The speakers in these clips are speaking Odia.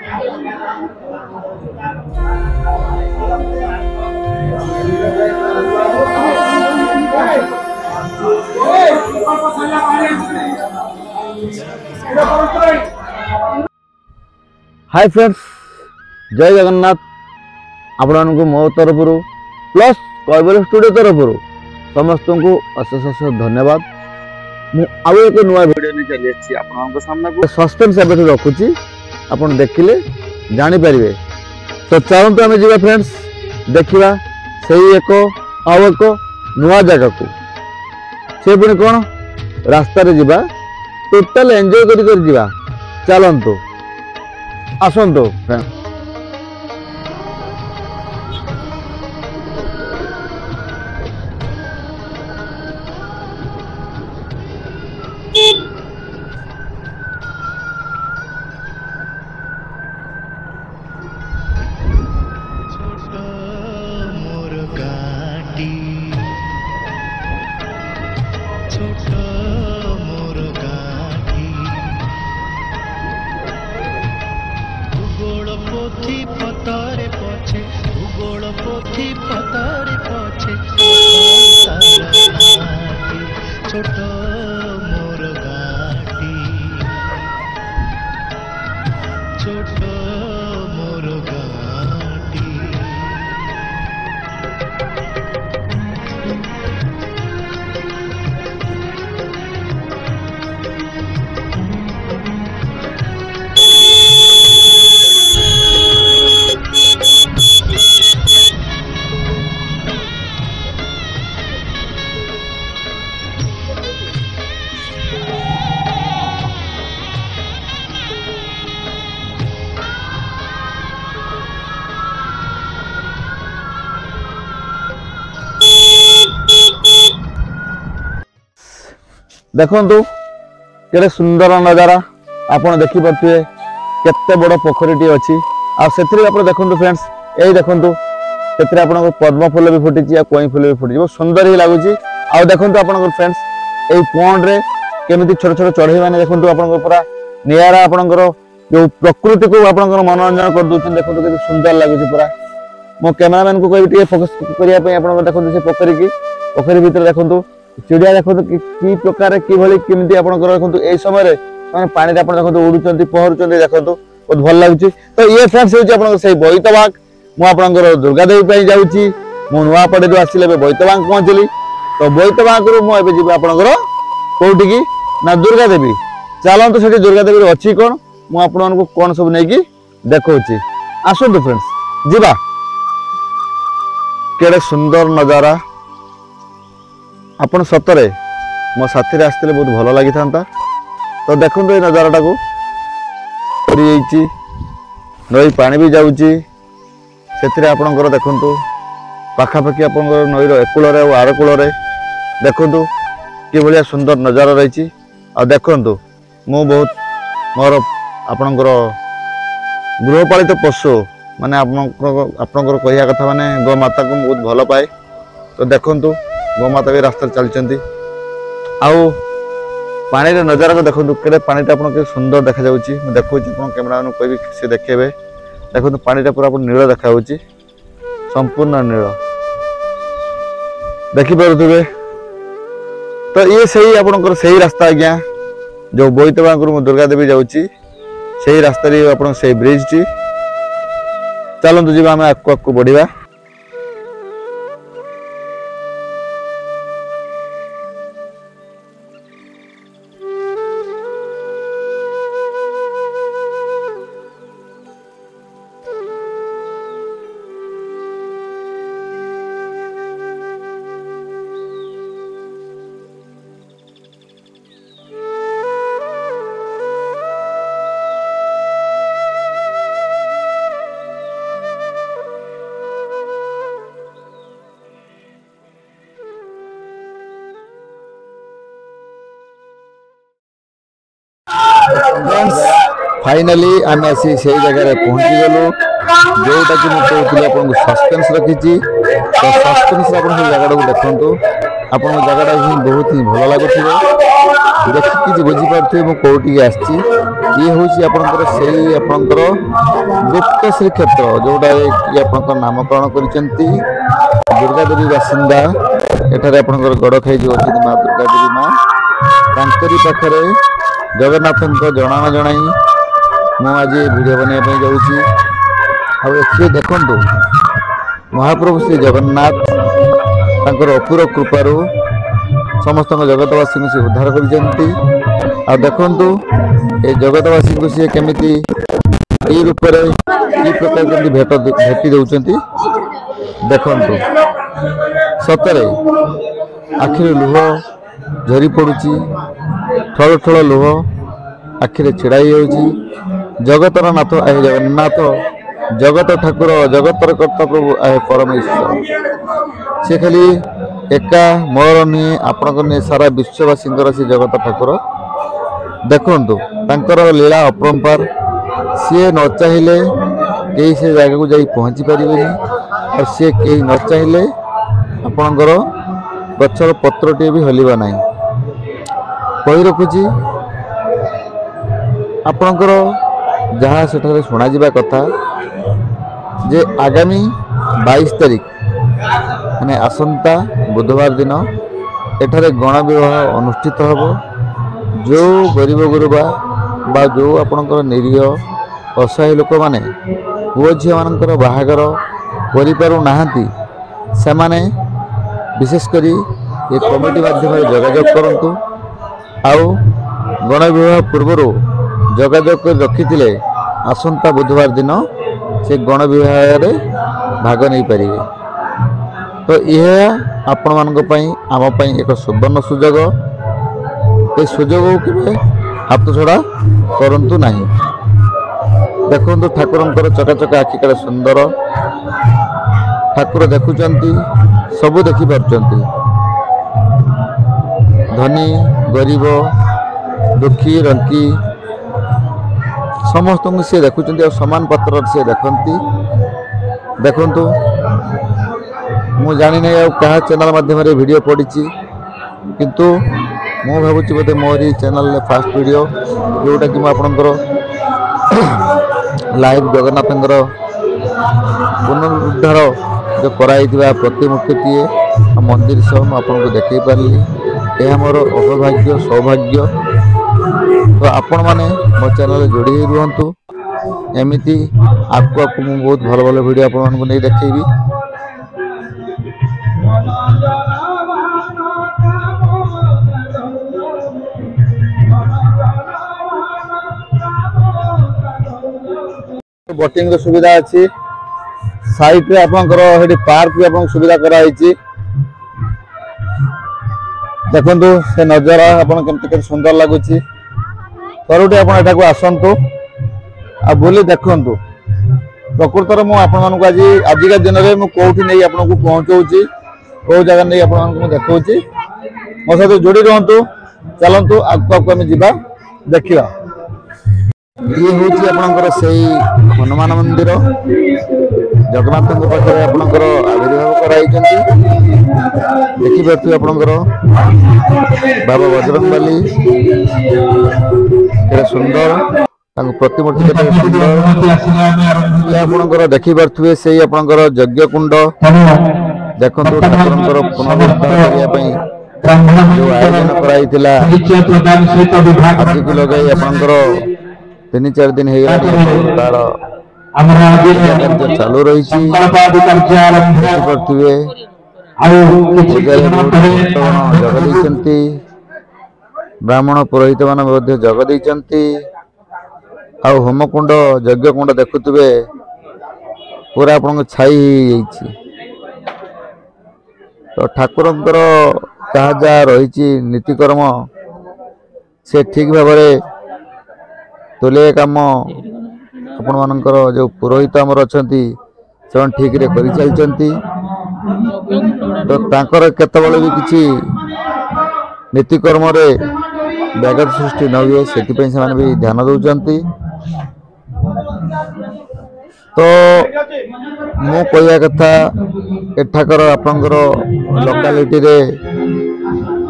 हाय फ्रेंड्स, जय जगन्नाथ। आपण मो तरफ प्लस कैबल स्टूडियो तरफ समस्त को अशेष अशेष धन्यवाद। मुझे एक नुआ वीडियो नहीं चली आपन सामने को सस्पेंस एवं रखुची, आपन देखिले जानीपारे। तो चलते आम जा फ्रेंड्स देखा से एक नुआ जगह को से पुणी कौन रास्ता जा टोटाल एंजॉय कर चलतु आसतु फ्रेंड्स। देखु के सुंदर नजारा आपड़ देखिपे केते बड़ पोखरी अच्छी आप देखु फ्रेंड्स यही देखु से पद्म फूल भी फुटी कई फूल भी फुटी बहुत सुंदर ही लगुच। आ देखु आप फ्रेंड्स यही पॉन्ड रे केमी छोट छोट चढ़ई मैंने देखो आप पूरा निरा आपंकर जो प्रकृति को आप मनोरंजन कर दूसरी देखो कि सुंदर लगुच। पूरा मो कैमेरामैन को कह फोकस करने देखो से पोखरी भितर देखो चिड़िया देखो कि प्रकार किमी देखो यही समय पानी देखो उड़ुंट पहरुंट देखो बहुत भल लगुच। तो ये फ्रेंड्स हो बोईत बाग मुझे दुर्गा देवी जाऊँगी मु नुआपड़े जो आसिले बोईत बाग पहुँचली। तो बोईत बाग मुझे जी आपंकर कौटी की ना दुर्गा देवी चलते से दुर्गा देवी अच्छी कौन मुझे कौन सब नहीं देखा आसतु फ्रेंड्स जीवा केड़े सुंदर नजारा आपण सतरे मो साथी आसते बहुत भल लगी था। तो देखो ये नजारा को नई पानी भी जाऊँगी से आपणकर देखु पाखापाखि आप नईर एकूल आर कूल देखु कि भाया सुंदर नजारा रही। आ देखु मु बहुत मोर आपणकर गृहपालित पशु माने आपणकर कहिया कथा माने गोमाता को बहुत भल पाए। तो देखु गोमाता भी रास्ता चलती आउ पानी रे नजारा को देखो के पानी आप सुंदर देखा देखो कैमेरा कह से देखेबे देखो पानी पूरा नील देखा संपूर्ण नील देखिपे। तो ये सही आपंकर सही रास्ता आज्ञा जो बोईत बाग दुर्गा देवी जाऊँगी से रास्ता आप ब्रिज टी चलतु जी आम आगू बढ़ा। फाइनाली आम आसी से जगह पहुँची गलु जोटा कि मुझे कहती आपको सस्पेंस रखी। तो सस्पेंस आप जगह को देखु ଆପଣ ଜାଗାଟା ହିଁ ବହୁତ ହିଁ ଭଲ ଲାଗୁଥିବ। ଦେଖିକି କିଛି ବୁଝିପାରୁଥିବେ ମୁଁ କୋଉଠିକି ଆସିଛି। ଇଏ ହେଉଛି ଆପଣଙ୍କର ସେଇ ଆପଣଙ୍କର ଗୁପ୍ତ ଶ୍ରୀକ୍ଷେତ୍ର ଯୋଉଟା କି ଆପଣଙ୍କର ନାମକରଣ କରିଛନ୍ତି ଦୁର୍ଗା ଦେବୀ ବାସିନ୍ଦା। ଏଠାରେ ଆପଣଙ୍କର ଗଡ଼ ଖାଇଯିବ ଅଛନ୍ତି ମା ଦୁର୍ଗା ଦେବୀ ମା। ତାଙ୍କରି ପାଖରେ ଜଗନ୍ନାଥଙ୍କ ଜଣାଣ ଜଣାଇ ମୁଁ ଆଜି ଭିଡ଼ିଓ ବନେଇବା ପାଇଁ ଯାଉଛି। ଆଉ ଏଥିରେ ଦେଖନ୍ତୁ ମହାପ୍ରଭୁ ଶ୍ରୀ ଜଗନ୍ନାଥ ତାଙ୍କର ଅପୁର କୃପାରୁ ସମସ୍ତଙ୍କ ଜଗତବାସୀଙ୍କୁ ସେ ଉଦ୍ଧାର କରିଛନ୍ତି। ଆଉ ଦେଖନ୍ତୁ ଏ ଜଗତବାସୀଙ୍କୁ ସିଏ କେମିତି ଏଇ ରୂପରେ କି ପ୍ରକାର କେମିତି ଭେଟି ଦେଉଛନ୍ତି। ଦେଖନ୍ତୁ ସତରେ ଆଖିରେ ଲୁହ ଝରି ପଡ଼ୁଛି। ଠଳ ଠଳ ଲୁହ ଆଖିରେ ଛିଡ଼ା ହେଇଯାଉଛି। ଜଗତର ନାଥ ଆହେ ଜଗନ୍ନାଥ, ଜଗତ ଠାକୁର, ଜଗତର କର୍ତ୍ତା ପ୍ରଭୁ ଆହେ ପରମେଶ୍ୱର। ସେ ଖାଲି ଏକା ମୋର ନୁହେଁ, ଆପଣଙ୍କ ନୁହେଁ, ସାରା ବିଶ୍ୱବାସୀଙ୍କର ସେ ଜଗତ ଠାକୁର। ଦେଖନ୍ତୁ ତାଙ୍କର ଲୀଳା ଅପରମ୍ପାର। ସିଏ ନ ଚାହିଁଲେ କେହି ସେ ଜାଗାକୁ ଯାଇ ପହଞ୍ଚି ପାରିବେନି। ଆଉ ସିଏ କେହି ନ ଚାହିଁଲେ ଆପଣଙ୍କର ଗଛର ପତ୍ରଟିଏ ବି ହଲିବ ନାହିଁ। କହି ରଖୁଛି ଆପଣଙ୍କର ଯାହା ସେଠାରେ ଶୁଣାଯିବା କଥା ଯେ ଆଗାମୀ 22 ତାରିଖ ମାନେ ଆସନ୍ତା ବୁଧବାର ଦିନ ଏଠାରେ ଗଣବିବାହ ଅନୁଷ୍ଠିତ ହେବ। ଯେଉଁ ଗରିବ ଗୁରୁବା ବା ଯେଉଁ ଆପଣଙ୍କର ନିରୀହ ଅସହାୟ ଲୋକମାନେ ପୁଅ ଝିଅମାନଙ୍କର ବାହାଘର କରିପାରୁନାହାନ୍ତି ସେମାନେ ବିଶେଷ କରି ଏ କମିଟି ମାଧ୍ୟମରେ ଯୋଗାଯୋଗ କରନ୍ତୁ। ଆଉ ଗଣବିବାହ ପୂର୍ବରୁ ଯୋଗାଯୋଗ କରି ରଖିଥିଲେ ଆସନ୍ତା ବୁଧବାର ଦିନ ସେ ଗଣବିବାହରେ ଭାଗ ନେଇପାରିବେ। ତ ଏହା ଆପଣମାନଙ୍କ ପାଇଁ ଆମ ପାଇଁ ଏକ ସୁବର୍ଣ୍ଣ ସୁଯୋଗ। ଏ ସୁଯୋଗକୁ କେବେ ହାତଛଡ଼ା କରନ୍ତୁ ନାହିଁ। ଦେଖନ୍ତୁ ଠାକୁରଙ୍କର ଚକାଚକା ଆଖି କେତେ ସୁନ୍ଦର। ଠାକୁର ଦେଖୁଛନ୍ତି, ସବୁ ଦେଖିପାରୁଛନ୍ତି। ଧନୀ ଗରିବ ଦୁଃଖୀ ରଙ୍କୀ ସମସ୍ତଙ୍କୁ ସେ ଦେଖୁଛନ୍ତି ଆଉ ସମାନ ପାତ୍ରରେ ସେ ଦେଖନ୍ତି। ଦେଖନ୍ତୁ ମୁଁ ଜାଣିନାହିଁ ଆଉ କାହା ଚ୍ୟାନେଲ ମାଧ୍ୟମରେ ଭିଡ଼ିଓ ପଡ଼ିଛି, କିନ୍ତୁ ମୁଁ ଭାବୁଛି ବୋଧେ ମୋରି ଚ୍ୟାନେଲରେ ଫାଷ୍ଟ ଭିଡ଼ିଓ ଯେଉଁଟାକି ମୁଁ ଆପଣଙ୍କର ଲାଇଭ୍ ଜଗନ୍ନାଥଙ୍କର ପୁନରୁଦ୍ଧାର ଯେଉଁ କରାଯାଇଥିବା ପ୍ରତିମୂର୍ତ୍ତିଟିଏ ମନ୍ଦିର ସହ ମୁଁ ଆପଣଙ୍କୁ ଦେଖାଇ ପାରିଲି। ଏହା ମୋର ଅହଭାଗ୍ୟ ସୌଭାଗ୍ୟ। ତ ଆପଣମାନେ ମୋ ଚ୍ୟାନେଲରେ ଯୋଡ଼ି ହୋଇ ରୁହନ୍ତୁ। ଏମିତି ଆଗକୁ ଆଗକୁ ମୁଁ ବହୁତ ଭଲ ଭଲ ଭିଡ଼ିଓ ଆପଣମାନଙ୍କୁ ନେଇ ଦେଖେଇବି। ବୋଟିଂ ର ସୁବିଧା ଅଛି। ସାଇଟ୍ ରେ ଆପଣଙ୍କର ସେଠି ପାର୍କ ବି ଆପଣଙ୍କୁ ସୁବିଧା କରାଯାଇଛି। ଦେଖନ୍ତୁ ସେ ନଜାରା ଆପଣ କେତେ ସୁନ୍ଦର ଲାଗୁଛି। ଥରୁଟେ ଆପଣ ଏଠାକୁ ଆସନ୍ତୁ ଆଉ ବୁଲି ଦେଖନ୍ତୁ। ପ୍ରକୃତରେ ମୁଁ ଆପଣମାନଙ୍କୁ ଆଜିକା ଦିନରେ ମୁଁ କୋଉଠି ନେଇ ଆପଣଙ୍କୁ ପହଞ୍ଚଉଛି, କୋଉ ଜାଗା ନେଇ ଆପଣମାନଙ୍କୁ ମୁଁ ଦେଖାଉଛି। ମୋ ସହିତ ଯୋଡ଼ି ରୁହନ୍ତୁ। ଚାଲନ୍ତୁ ଆଗକୁ ଆଗକୁ ଆମେ ଯିବା ଦେଖିବା। ଇଏ ହେଉଛି ଆପଣଙ୍କର ସେଇ ହନୁମାନ ମନ୍ଦିର। ଜଗନ୍ନାଥଙ୍କ ପାଖରେ ଆପଣଙ୍କର ଆବିର୍ଭାବ କରାଯାଇଛନ୍ତି। ଦେଖିପାରୁଥିବେ ଆପଣଙ୍କର ବାବା ବଜରଙ୍ଗବାଲି କେତେ ସୁନ୍ଦର, ତାଙ୍କ ପ୍ରତିମୂର୍ତ୍ତି କେତେ ସୁନ୍ଦର। ଆପଣଙ୍କର ଦେଖିପାରୁଥିବେ ସେଇ ଆପଣଙ୍କର ଯଜ୍ଞ କୁଣ୍ଡ। ଦେଖନ୍ତୁ ଠାକୁରଙ୍କର ପୁନରୁଦ୍ଧାର କରିବା ପାଇଁ ଯେଉଁ ଆୟୋଜନ କରାଯାଇଥିଲା ଆଜିକୁ ଲଗାଇ ଆପଣଙ୍କର 3-4 ଦିନ ହେଇଗଲାଣି ତାର କାର୍ଯ୍ୟ ଚାଲୁ ରହିଛି। ଦେଖିପାରୁଥିବେ ପୂଜାରେ ବହୁତ ଭକ୍ତଗଣ ଯୋଗ ଦେଇଛନ୍ତି, ବ୍ରାହ୍ମଣ ପୁରୋହିତ ମାନେ ମଧ୍ୟ ଯୋଗ ଦେଇଛନ୍ତି। ଆଉ ହୋମକୁଣ୍ଡ ଯଜ୍ଞ କୁଣ୍ଡ ଦେଖୁଥିବେ ପୁରା ଆପଣଙ୍କ ଛାଇ ହେଇଯାଇଛି। ତ ଠାକୁରଙ୍କର ଯାହା ଯାହା ରହିଛି ନୀତିକର୍ମ ସେ ଠିକ୍ ଭାବରେ ତୁଲେଇବା କାମ ଆପଣମାନଙ୍କର ଯେଉଁ ପୁରୋହିତ ଆମର ଅଛନ୍ତି ସେମାନେ ଠିକରେ କରିଚାଲିଛନ୍ତି। ତ ତାଙ୍କର କେତେବେଳେ ବି କିଛି ନୀତିକର୍ମରେ ବ୍ୟାଘାତ ସୃଷ୍ଟି ନ ହୁଏ ସେଥିପାଇଁ ସେମାନେ ବି ଧ୍ୟାନ ଦେଉଛନ୍ତି। ତ ମୁଁ କହିବା କଥା ଏଠାକାର ଆପଣଙ୍କର ଲୋକାଲିଟିରେ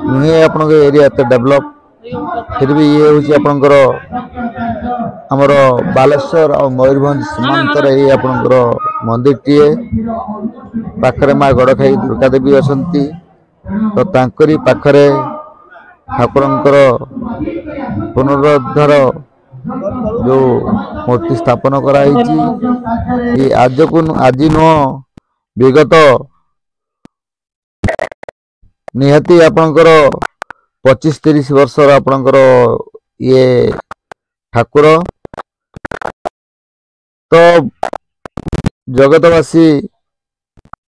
नुहे आपण एरिया एत डेभलप फिर भी ये हूँ आपणकर आमर बालेश्वर और मयूरभंज सीमांतर ये आपणकर मंदिर टीए पाखरे माँ गड़खाई दुर्गा देवी असंती तो तांकरी पाखरे ठाकुरंकर पुनरुद्धार जो मूर्ति स्थापन कराई आज नुह विगत निहाती आपणकर 25-30 वर्ष आपणकर ये ठाकुर तो जगतवासी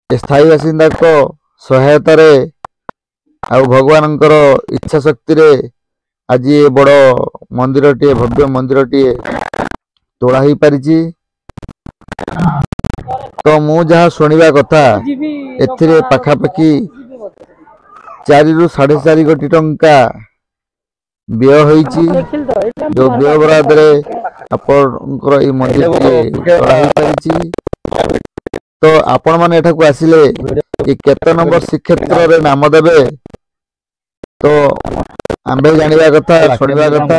स्थायी बासिंदा को सहायता रे आ भगवानंकर इच्छा शक्ति रे आज ये बड़ मंदिर टी भव्य मंदिर टी तोड़ा ही पारिछि। तो मु जहाँ शुणा कथा एथिरे पाखापाखि 4 ରୁ 4.5 कोटी टंका व्यय होईछि जो व्यय बराद रे आपनकर ई मंदिर तोड़ा ही पारिछि। तो आपण माने एठा को आसिले कि केते नंबर श्रीक्षेत्र रे नाम देबे तो आंबे जानिबा कथा शुणिबा कथा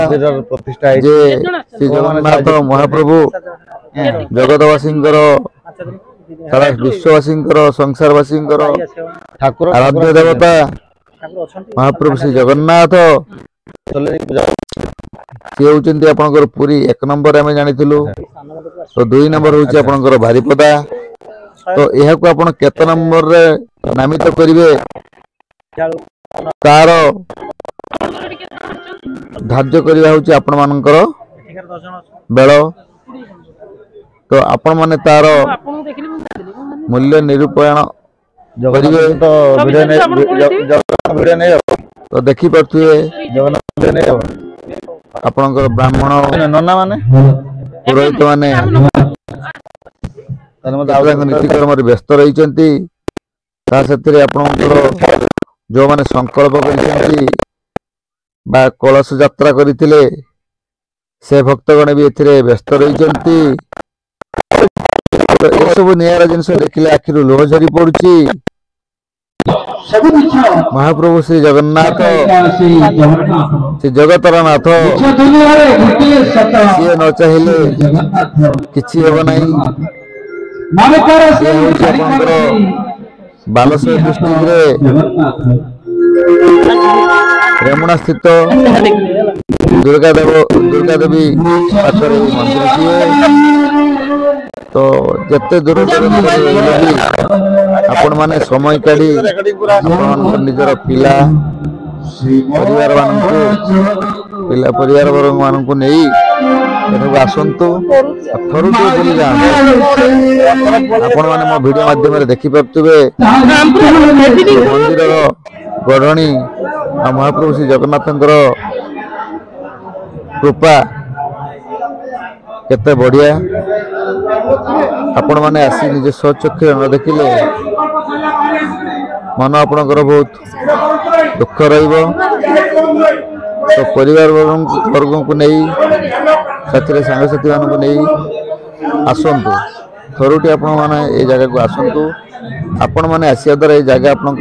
प्रतिष्ठा जे श्री जगन्नाथ महाप्रभु जगतवासींकर सारा विश्ववासींकर संसारवासींकर ठाकुर आराध्य देवता महाप्रभु श्री जगन्नाथ सी होउचंती आपनकर पुरी 1 नंबर आमे जानिथिलु। तो 2 नंबर होउची आपनकर भारीपदा। तो यह को आपण केते नंबर रे नामित करिवे तार धार्य करिवा होउची आपण मानकर बेळ। तो आपण माने तार मूल्य निरूपण करिवे तो वीडियो नै तो देखि परथुए जगन्नाथ नै आपनकर ब्राह्मण नन्ना माने पुरोहित माने नीतिकर्म व्यस्त रही जो माने संकल्प कर कलश यात्रा करथिले से भक्तगण भी एथिरे व्यस्त रही। सब निरा जिनस देखिले आखिर लुह झरी पड़ुची। महाप्रभु श्री जगन्नाथ श्री जगतर नाथ सी न चाहिए किछि हेब नाही। बालेश्वर डिस्ट्रिक्ट रेमुणा स्थित दुर्गा देवी पाखरे मंदिर टीए। तो जते दूर आपण माने समय काढ़ी निजर पिला परिवार मानू नहीं आसतु थरुटे बुली आपण माने मो वीडियो माध्यम रे देखि पाबतुबे मंदिर गढ़णी आ महाप्रभु श्री जगन्नाथंकर कृपा केते बढ़िया। आपण माने आसी निज स्वचक्षु न देखिले मन आपणकर बहुत दुख रहिबो। तो परिवार वर्ग को नहीं साथी सांगसाथी मान को नहीं आसतु थरुटी आपण माने ए जगह को आसतु। आपण माने आसिया द्वारा ए जगह आपन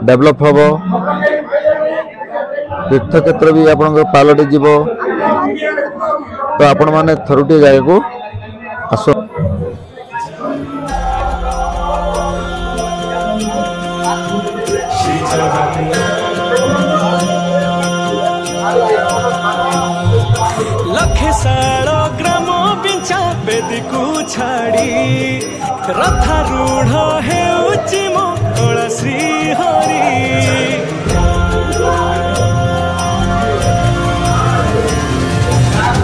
डेवलप हबो तीर्थ क्षेत्र भी आपन पालटी जीव। तो आपण माने थरुटी जगह को आस। लखेसाड़ो ग्राम पिंचा बेदी को छाड़ी रथारूढ़ हेउची मो कला श्री हरि।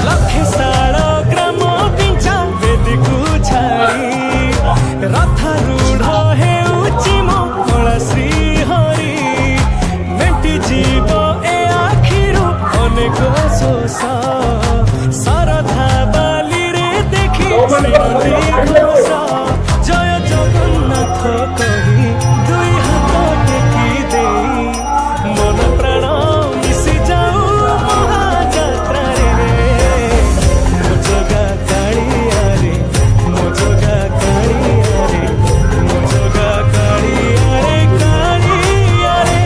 लखेसाड़ो ग्राम पिंचा बेदी को छाड़ी रथारूढ़ हेउची मो कला श्री हरि। मेंटी जीव ए आखिरु अनेक सोसा जय जगन्नाथ कही दुई हाथ टेकी दे मन प्राण मिशि जाऊ महाजात्रा रे। मो जगा कालिया रे मो जगा कालिया रे मो जगा कालिया रे कालिया रे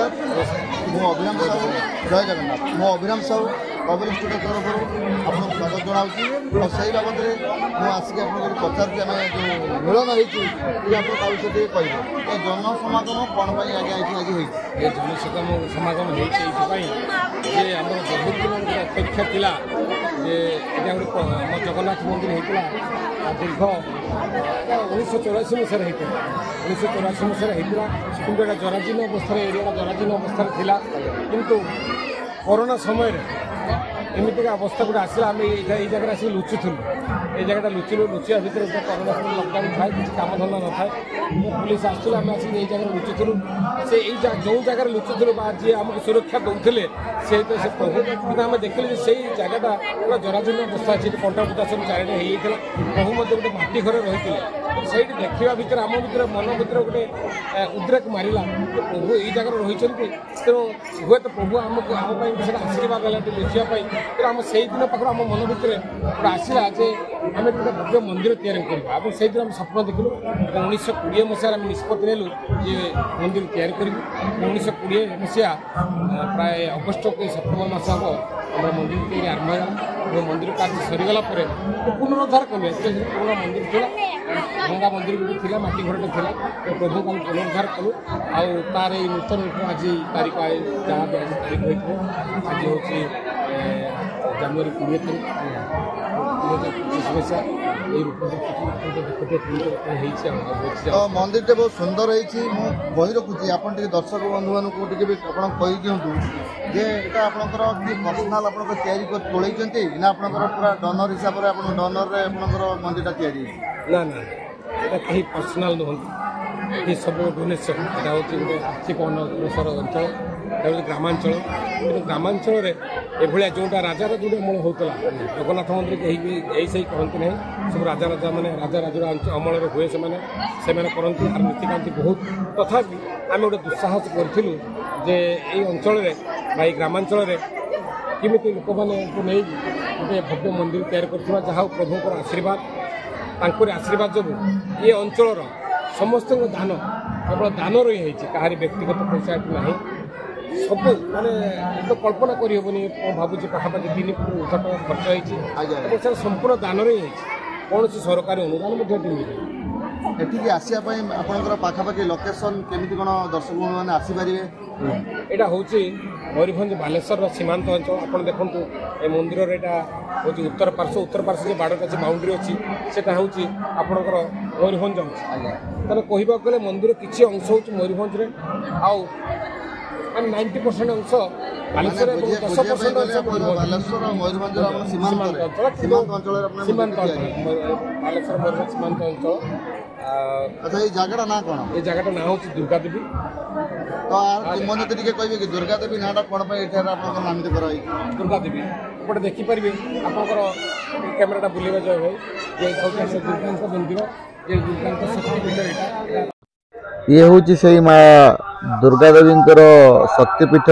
नमस्कार मु अभिराम साहू जय जगन्नाथ मो अभिराम साहू पब्लिक स्टूडियो तरफ आपको स्वागत जनावि और सही बाबद में मुझे आसिक आप पचार जो मिलन होती आप विषय कहे ये जनसमागम कौन पर आगे आज ये जनसमागम जे आम बहुत दिन अपेक्षा थिला जे आम जगन्नाथ मंदिर होता दीर्घ 1984 मसीह होता 1984 मसीह होता कि जराजीर्ण अवस्था एरिया जराजीर्ण अवस्था थिला किंतु कोरोना समय एमती अवस्था गोटे आसला आम ये जगह आसिक लुचुलु ये जगह लुचिलु लुचिया भितर कोरोना समय लकडाउन थाए किसी काम धंदा न था पुलिस आसला आम आसिक ये जगह लुचुलु से जो जगह लुचुलु जी आमको सुरक्षा दौले से तो से प्रभु कि आम देखिले से जगहटा पूरा जराजीर्ण अवस्था अच्छी कंटा पुटा सब चारिटे होता प्रभु मत गोटे मटी घर रही से देखा भितर आम भर मन भर गोटे उद्रेक मारा प्रभु ये जगह रही तेणु हुए तो प्रभु आमको आम आशीर्वाद है लुचापी तेणु आम से दिन पाखर आम मन भर गोटे आसला जे आम गोटे भव्य मंदिर या से दिन आम स्वप्न देखलु 1920 मसीह निष्पत्ति नेलु ये मंदिर या 1920 मसीहा प्राय अगस्ट के सेप्टेम्बर मस हम आम मंदिर तैयारी आरंभ हो मंदिर कार्य सरीगला पुनरुद्धार कले पुराना मंदिर थी भंगा मंदिर भी थी मटी घर था प्रभु को पुनरुद्धार कलु आर नूतन रूप आज तारीख जहाँ भी आज तारीख होती आज हूँ जनवरी 20 मंदिर टे बहुत सुंदर है बही रखुची आप दर्शक बंधु मान कही दिंतु जे यहाँ आपंकर कि पर्सनाल आप तोलते ना आपंकर पूरा डनर हिसाब से आप डनर आपंकर मंदिर तैयारी ना ना ये कहीं पर्सनाल नुहत ये सब डोनेसन यहाँ हूँ गोटे आर्थिक अनसर अंचल यहाँ ग्रामांचल कि ग्रामांचल एभलिया जोटा राजार जो अमल होता जगन्नाथ मंदिर कहीं सही कहते ना सब राजा राजा मैंने राजा राजुर अमल हुए से करती आर नीतिकांति बहुत तथापि आम गोटे दुस्साहस करूँ जे ये अंचल ग्रामांचल किमिति लोक मैंने नहीं गोटे भव्य मंदिर तैयार कर जहाँ प्रभुଙ୍କର आशीर्वाद आशीर्वाद जो ये अंचल समस्त दान केवल दान रही कहारी व्यक्तिगत पैसा ना सब माने तो कल्पना करहबनी भावुँ पाखापाखि 3 कोटी टका खर्च होती संपूर्ण दान रही कौन सरकारी अनुदान एठिक आसवाई आपंकर पाखापाखि लोकेशन केमी कौन दर्शक मैंने आसीपारे यहाँ हूँ मयूरभंज बालेश्वर सीमांत अंचल आप देखूँ ए मंदिर यहाँ हूँ उत्तर पार्श्व जो बाड़टा से बाउंड्री अच्छी से हूँ आपणकर मयूरभंज तेना कहवाक गले मंदिर किसी अंश हूँ मयूरभंज आउ 90% अंश बालेश्वर 10% अंश बालेश्वर मयूरभंज सीमांत अंचल बालेश्वर मयूरभंज सीमांत अंचल अच्छा ये जगह ना कौन ये जगह ना हूँ दुर्गा देवी तो किंवदंती टी कहे कि दुर्गा देवी नाटा कौन आप नामित कराई दुर्गा देवी गोटे देखिपारे आपंकर कैमेराटा बुलेवा जाए भाई ये दुर्गा मंदिर ये दुर्गा शक्तिपीठ ये हूँ से माँ दुर्गा देवी शक्तिपीठ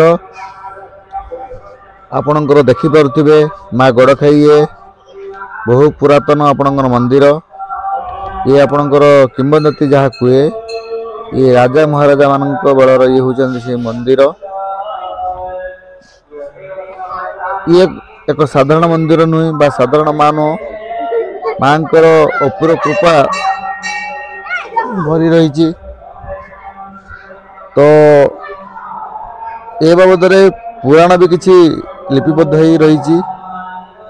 आपणकर देखिपे माँ गड़खाई बहु पुरातन आपणकर मंदिर ये आपणकर किंवदंती जहाँ कहे ये राजा महाराजा मान बेलर ये होती से मंदिर ये एक साधारण मंदिर नुहे बा साधारण मान माँ अपूर कृपा भरी रही तो ए बाबद पुराण भी किसी लिपिबद्ध हो रही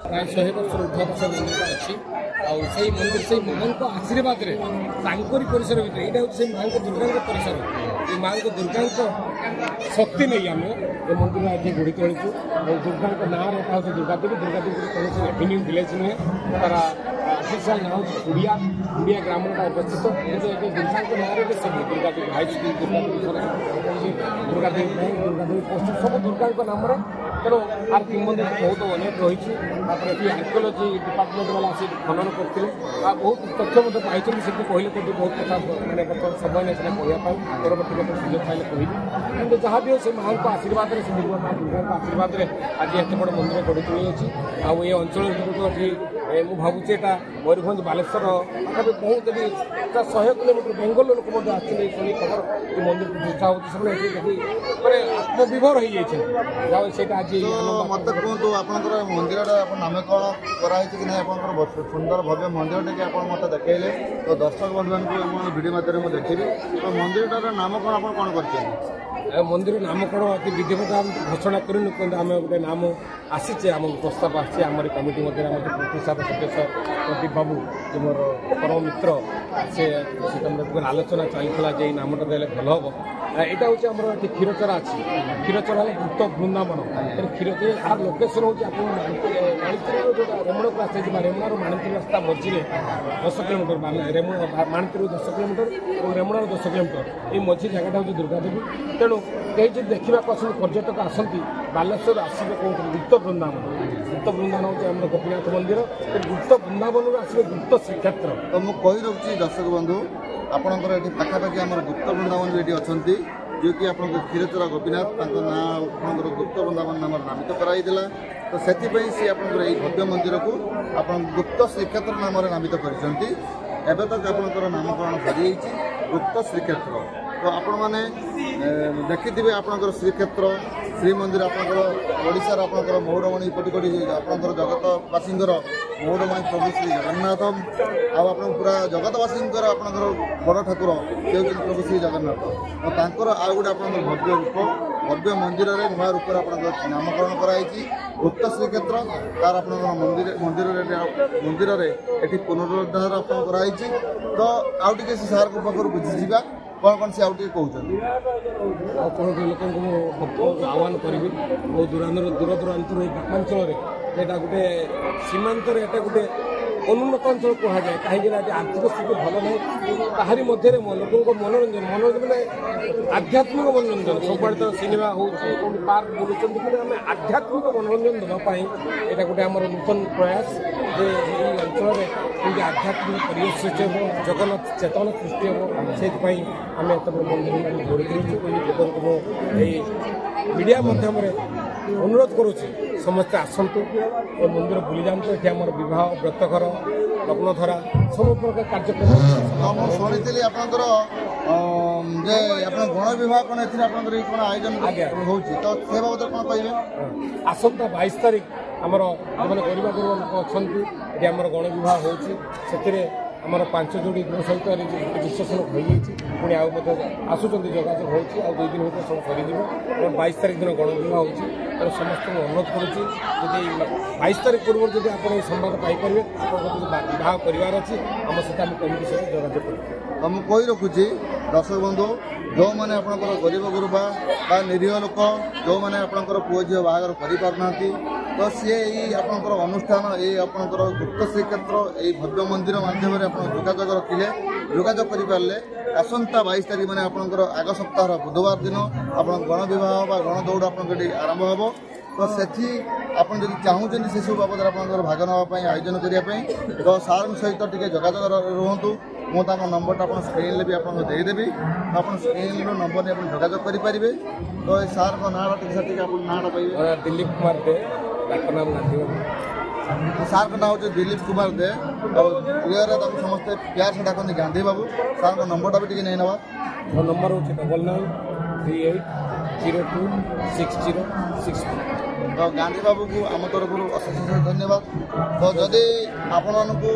प्राय 100 वर्ष ऊर्ध्व मंदिर अच्छी आई मंदिर से माँ को आशीर्वाद परिसर भर यहाँ हूँ माँ को दुर्गा परिसर ये माँ को दुर्गा शक्ति नहीं आम ये मंदिर आज गुड़ी तोलू और दुर्गा ना रखा हूँ दुर्गा देवी कौन रेवेन्यू विलेज नुहे तार ऑफिशियल ना हूँ गुड़िया ग्राम अवस्थित दुर्गा ना सब Durga Devi high school Durga Devi post सब दुर्गा नाम तेणु आर किंवदंती बहुत अनेक रही आर्कियोलोजी डिपार्टमेंट वाला आसी खनन करते बहुत तथ्य पाई से कहले तो बहुत कथा मैंने बर्तमान समय नहीं कहवाई परवर्त सुझाव पाइले कह कि जहाँ भी हो से माँ आशीर्वाद से दुर्गा दुर्गा आशीर्वाद आज एत बड़ मंदिर गढ़ी तोली अच्छी ये अंचल ମୁଁ ଭାବୁଛି ଏଇଟା ମୟୂରଭଞ୍ଜ ବାଲେଶ୍ୱର ପାଖାପାଖି ବହୁତ ଯଦି 100 କିଲୋମିଟର ବେଙ୍ଗଲର ଲୋକ ମଧ୍ୟ ଆସିଲେ ଶୁଣି ଖବର ଏ ମନ୍ଦିରକୁ ପୂଜା ହେଉଛି ସେମାନେ ଏଠି ଦେଖି ମାନେ ଆତ୍ମବିଭୋର ହେଇଯାଇଛନ୍ତି। ଯାହା ସେଇଟା ଆଜି ମୋତେ କୁହନ୍ତୁ ଆପଣଙ୍କର ମନ୍ଦିରଟା ଆପଣ ନାମକରଣ କରାହେଇଛି କି ନାହିଁ ଆପଣଙ୍କର ସୁନ୍ଦର ଭବ୍ୟ ମନ୍ଦିରଟିକି ଆପଣ ମୋତେ ଦେଖେଇଲେ ତ ଦର୍ଶକ ବନ୍ଧୁମାନଙ୍କୁ ମୁଁ ଭିଡ଼ିଓ ମାଧ୍ୟମରେ ମୁଁ ଦେଖିବି ତ ମନ୍ଦିରଟାର ନାମକରଣ ଆପଣ କ'ଣ କରିଛନ୍ତି? ମନ୍ଦିର ନାମକରଣ ଅତି ବିଧିବଦ୍ଧ ଆମେ ଘୋଷଣା କରିନୁ କିନ୍ତୁ ଆମେ ଗୋଟେ ନାମ ଆସିଛେ ଆମ ପ୍ରସ୍ତାବ ଆସିଛି ଆମର କମିଟି ମଧ୍ୟରେ ଆମର ପ୍ରତିଷ୍ଠାତା ସଦସ୍ୟ ପ୍ରଦୀପ ବାବୁ ଯେ ମୋର ପରମ ମିତ୍ର ସେ ତାଙ୍କର ଆଲୋଚନା ଚାଲିଥିଲା ଯେ ଏଇ ନାମଟା ଦେଲେ ଭଲ ହେବ। ଏଇଟା ହେଉଛି ଆମର ଏଠି କ୍ଷୀରଚୋରା ଅଛି। କ୍ଷୀରଚୋରା ହେଲେ ଗୁପ୍ତ ବୃନ୍ଦାବନ କ୍ଷୀରଚୋରା ଆର ଲୋକେସନ୍ ହେଉଛି ଆପଣ ମାଣିତିରିରୁ ଯେଉଁଟା ରେମୁଣାକୁ ଆସିଯିବା ରେମୁଣାରୁ ମାଣିତିରି ରାସ୍ତା ମଝିରେ 10 କିଲୋମିଟର ମାଣିତିରିରୁ 10 କିଲୋମିଟର ଏବଂ ରେମୁଣାରୁ 10 କିଲୋମିଟର ଏଇ ମଝି ଜାଗାଟା ହେଉଛି ଦୁର୍ଗାଦେବୀ। ତେଣୁ କେହି ଯଦି ଦେଖିବାକୁ ଆସନ୍ତି ପର୍ଯ୍ୟଟକ ଆସନ୍ତି ବାଲେଶ୍ୱର ଆସିବେ କେଉଁଠି ଗୁପ୍ତ ବୃନ୍ଦାବନ। ଗୁପ୍ତ ବୃନ୍ଦାବନ ହେଉଛି ଆମର ଗୋପୀନାଥ ମନ୍ଦିର ଗୁପ୍ତ ବୃନ୍ଦାବନରୁ ଆସିବେ ଗୁପ୍ତ ଶ୍ରୀକ୍ଷେତ୍ର। ତ ମୁଁ କହି ରଖୁଛି ଦର୍ଶକ ବନ୍ଧୁ ଆପଣଙ୍କର ଏଠି ପାଖାପାଖି ଆମର ଗୁପ୍ତ ବୃନ୍ଦାବନ ବି ଏଠି ଅଛନ୍ତି ଯିଏକି ଆପଣଙ୍କ କ୍ଷୀରଚୋରା ଗୋପୀନାଥ ତାଙ୍କ ନାଁ ଆପଣଙ୍କର ଗୁପ୍ତ ବୃନ୍ଦାବନ ନାମରେ ନାମିତ କରାଯାଇଥିଲା। ତ ସେଥିପାଇଁ ସେ ଆପଣଙ୍କର ଏହି ଭବ୍ୟ ମନ୍ଦିରକୁ ଆପଣ ଗୁପ୍ତ ଶ୍ରୀକ୍ଷେତ୍ର ନାମରେ ନାମିତ କରିଛନ୍ତି। ଏବେ ତକ ଆପଣଙ୍କର ନାମକରଣ ସରିଯାଇଛି ଗୁପ୍ତ ଶ୍ରୀକ୍ଷେତ୍ର। ତ ଆପଣମାନେ ଦେଖିଥିବେ ଆପଣଙ୍କର ଶ୍ରୀକ୍ଷେତ୍ର ଶ୍ରୀମନ୍ଦିର ଆପଣଙ୍କର ଓଡ଼ିଶାର ଆପଣଙ୍କର ମହୁରମଣି କୋଟି କୋଟି ଆପଣଙ୍କର ଜଗତବାସୀଙ୍କର ମହୁରମଣି ପ୍ରଭୁ ଶ୍ରୀ ଜଗନ୍ନାଥ ଆଉ ଆପଣ ପୁରା ଜଗତବାସୀଙ୍କର ଆପଣଙ୍କର ବଡ଼ ଠାକୁର ସେ ହେଉଛନ୍ତି ପ୍ରଭୁ ଶ୍ରୀ ଜଗନ୍ନାଥ। ତ ତାଙ୍କର ଆଉ ଗୋଟେ ଆପଣଙ୍କର ଭବ୍ୟ ରୂପ ଭବ୍ୟ ମନ୍ଦିରରେ ନୂଆ ରୂପରେ ଆପଣଙ୍କର ନାମକରଣ କରାଯାଇଛି ଗୁପ୍ତ ଶ୍ରୀକ୍ଷେତ୍ର। ତାର ଆପଣଙ୍କର ମନ୍ଦିରରେ ଏଠି ପୁନରୁଦ୍ଧାର ଆପଣ କରାଯାଇଛି। ତ ଆଉ ଟିକେ ସେ ସାର୍ଙ୍କ ପାଖରୁ ବୁଝିଯିବା କ'ଣ ସେ ଆଉ ଟିକେ କହୁଛନ୍ତି। ଆଉ କ'ଣ ଲୋକଙ୍କୁ ମୁଁ ଆହ୍ୱାନ କରିବି ବହୁ ଦୂରାନ୍ତର ଏଇ ଗ୍ରାମାଞ୍ଚଳରେ ଏଇଟା ଗୋଟେ ସୀମାନ୍ତରେ ଏଇଟା ଗୋଟେ ଅନୁନ୍ନତ ଅଞ୍ଚଳ କୁହାଯାଏ କାହିଁକିନା ଏଠି ଆର୍ଥିକ ସ୍ଥିତି ଭଲ ନାହିଁ ତାହାରି ମଧ୍ୟରେ ଲୋକଙ୍କ ମନୋରଞ୍ଜନ ମାନେ ଆଧ୍ୟାତ୍ମିକ ମନୋରଞ୍ଜନ ସବୁଆଡ଼େ ତ ସିନେମା ହେଉଛି କେଉଁଠି ପାର୍କ ବୁଲୁଛନ୍ତି କିନ୍ତୁ ଆମେ ଆଧ୍ୟାତ୍ମିକ ମନୋରଞ୍ଜନ ଦେବା ପାଇଁ ଏଇଟା ଗୋଟେ ଆମର ନୂତନ ପ୍ରୟାସ ଯେ ଏହି ଅଞ୍ଚଳରେ କେମିତି ଆଧ୍ୟାତ୍ମିକ ପରିବେଶ ସୃଷ୍ଟି ହେବ ଜଗନ୍ନାଥ ଚେତନା ସୃଷ୍ଟି ହେବ ସେଇଥିପାଇଁ ଆମେ ଏତେବେଳେ ମନ୍ଦିର ଯୋଡ଼ି ଦେଇଛୁ ଲୋକଙ୍କୁ ମୁଁ ଏଇ ମିଡ଼ିଆ ମାଧ୍ୟମରେ ଅନୁରୋଧ କରୁଛି ସମସ୍ତେ ଆସନ୍ତୁ ଏ ମନ୍ଦିର ବୁଲି ଯାଆନ୍ତୁ। ଏଠି ଆମର ବିବାହ ବ୍ରତଘର ଲଗ୍ନଧରା ସବୁ ପ୍ରକାର କାର୍ଯ୍ୟକ୍ରମ ମୁଁ ଶୁଣିଥିଲି ଆପଣଙ୍କର ଯେ ଆପଣ ଗଣ ବିବାହ କ'ଣ ଏଥିରେ ଆପଣଙ୍କର କ'ଣ ଆୟୋଜନ ହେଉଛି ତ ସେ ବାବଦରେ କ'ଣ କହିବେ? ଆସନ୍ତା 22 ତାରିଖ ଆମର ଯେଉଁମାନେ ଗରିବା ଗୁରୁ ଲୋକ ଅଛନ୍ତି ଏଠି ଆମର ଗଣ ବିବାହ ହେଉଛି ସେଥିରେ ଆମର 5 ଯୋଡ଼ି ଗୃହ ସହିତ ବିଶ୍ୱାସନ ହୋଇଯାଇଛି ପୁଣି ଆଉ ମଧ୍ୟ ଆସୁଛନ୍ତି ଯୋଗାଯୋଗ ହେଉଛି ଆଉ 2 ଦିନ ଭିତରେ ସବୁ ସରିଯିବ ଏବଂ 22 ତାରିଖ ଦିନ ଗଣବିବାହ ହେଉଛି। ତେଣୁ ସମସ୍ତଙ୍କୁ ଅନୁରୋଧ କରୁଛି ଯଦି 22 ତାରିଖ ପୂର୍ବରୁ ଯଦି ଆପଣ ଏହି ସମ୍ବାଦ ପାଇପାରିବେ ଆପଣଙ୍କ ଯଦି ବିବାହ କରିବାର ଅଛି ଆମ ସହିତ ଆମେ କମିଟି ସହିତ ଯୋଗାଯୋଗ କରିବୁ। ତ ମୁଁ କହି ରଖୁଛି ଦର୍ଶକ ବନ୍ଧୁ ଯେଉଁମାନେ ଆପଣଙ୍କର ଗରିବ ଗୁରୁବା ବା ନିରୀହ ଲୋକ ଯେଉଁମାନେ ଆପଣଙ୍କର ପୁଅ ଝିଅ ବାହାଘର କରିପାରୁନାହାନ୍ତି ତ ସିଏ ଏଇ ଆପଣଙ୍କର ଅନୁଷ୍ଠାନ ଏଇ ଆପଣଙ୍କର ଗୁପ୍ତ ଶ୍ରୀକ୍ଷେତ୍ର ଏଇ ଭବ୍ୟ ମନ୍ଦିର ମାଧ୍ୟମରେ ଆପଣ ଯୋଗାଯୋଗ ରଖିଲେ ଯୋଗାଯୋଗ କରିପାରିଲେ ଆସନ୍ତା 22 ତାରିଖ ମାନେ ଆପଣଙ୍କର ଆଗ ସପ୍ତାହର ବୁଧବାର ଦିନ ଆପଣ ଗଣବିବାହ ବା ଗଣଦୌଡ଼ ଆପଣଙ୍କ ଏଠି ଆରମ୍ଭ ହେବ। ତ ସେଠି ଆପଣ ଯଦି ଚାହୁଁଛନ୍ତି ସେସବୁ ବାବଦରେ ଆପଣଙ୍କର ଭାଗ ନେବା ପାଇଁ ଆୟୋଜନ କରିବା ପାଇଁ ତ ସାର୍ଙ୍କ ସହିତ ଟିକେ ଯୋଗାଯୋଗ ରୁହନ୍ତୁ। ମୁଁ ତାଙ୍କ ନମ୍ବରଟା ଆପଣ ସ୍କ୍ରିନ୍ରେ ବି ଆପଣଙ୍କୁ ଦେଇଦେବି ଆପଣ ସ୍କ୍ରିନ୍ର ନମ୍ବର ନେଇ ଆପଣ ଯୋଗାଯୋଗ କରିପାରିବେ। ତ ଏ ସାର୍ଙ୍କ ନାଁଟା ଟିକେ ସାର୍ ଟିକେ ଆପଣ ନାଁଟା ପାଇବେ? ଦିଲ୍ଲୀପ କୁମାର ଦେ ତାଙ୍କ ନାମ ଗାନ୍ଧୀ ସାର୍ଙ୍କ ନାଁ ହେଉଛି ଦିଲ୍ଲୀପ କୁମାର ଦେ ଆଉ ପ୍ରିୟରେ ତାକୁ ସମସ୍ତେ ପ୍ୟାର ସେ ଡାକନ୍ତି ଗାନ୍ଧୀ ବାବୁ। ସାର୍ଙ୍କ ନମ୍ବରଟା ବି ଟିକେ ନେଇନେବା। ମୋ ନମ୍ବର ହେଉଛି 9938026064। ତ ଗାନ୍ଧୀ ବାବୁକୁ ଆମ ତରଫରୁ ଅଶେଷ ଧନ୍ୟବାଦ। ତ ଯଦି ଆପଣମାନଙ୍କୁ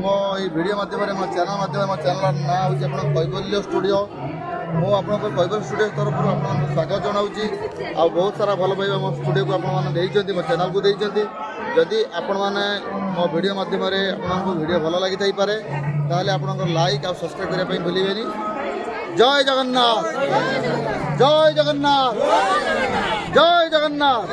ମୋ ଏଇ ଭିଡ଼ିଓ ମାଧ୍ୟମରେ ମୋ ଚ୍ୟାନେଲ୍ ମାଧ୍ୟମରେ ମୋ ଚ୍ୟାନେଲ୍ର ନାଁ ହେଉଛି ଆପଣ କୈବଲ୍ୟ ଷ୍ଟୁଡ଼ିଓ। ମୁଁ ଆପଣଙ୍କ କୈବଲ୍ୟ ଷ୍ଟୁଡ଼ିଓ ତରଫରୁ ଆପଣଙ୍କୁ ସ୍ୱାଗତ ଜଣାଉଛି। ଆଉ ବହୁତ ସାରା ଭଲ ପାଇବା ମୋ ଷ୍ଟୁଡ଼ିଓକୁ ଆପଣମାନେ ଦେଇଛନ୍ତି ମୋ ଚ୍ୟାନେଲ୍କୁ ଦେଇଛନ୍ତି। ଯଦି ଆପଣମାନେ ମୋ ଭିଡ଼ିଓ ମାଧ୍ୟମରେ ଆପଣଙ୍କୁ ଭିଡ଼ିଓ ଭଲ ଲାଗିଥାଇପାରେ ତାହେଲେ ଆପଣଙ୍କର ଲାଇକ୍ ଆଉ ସବସ୍କ୍ରାଇବ୍ କରିବା ପାଇଁ ଭୁଲିବେନି। ଜୟ ଜଗନ୍ନାଥ ଜୟ ଜଗନ୍ନାଥ ଜୟ ଜଗନ୍ନାଥ।